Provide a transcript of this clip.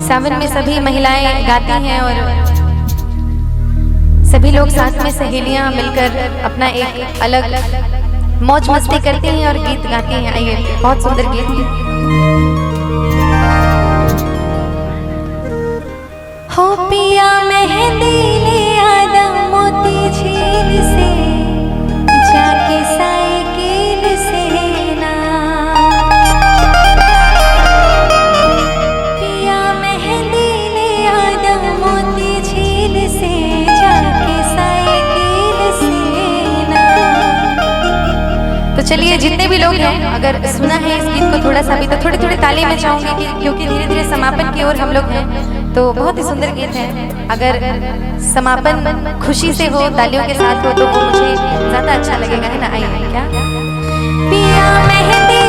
सावन में सभी महिलाएं गाती हैं और सभी लोग साथ में सहेलियां मिलकर अपना एक अलग मौज मस्ती करती हैं और गीत गाती हैं। आइए, बहुत सुंदर गीत। हो पिया मेहंदी ले आदा मोती झील से जाके साइकिल से ना, पिया मेहंदी ले आदा मोती झील से जाके साइकिल से ना। तो चलिए, जितने भी लोग हैं, अगर सुना है इस गीत को थोड़ा सा भी तो थोड़ी थोड़ी ताली में चाहूंगी, क्योंकि धीरे धीरे समापन की ओर हम लोग हैं। तो बहुत ही सुंदर गीत है। अगर समापन खुशी से हो, तालियों के साथ हो, तो वो मुझे ज्यादा अच्छा लगेगा, है ना। आइए, क्या पिया मेहंदी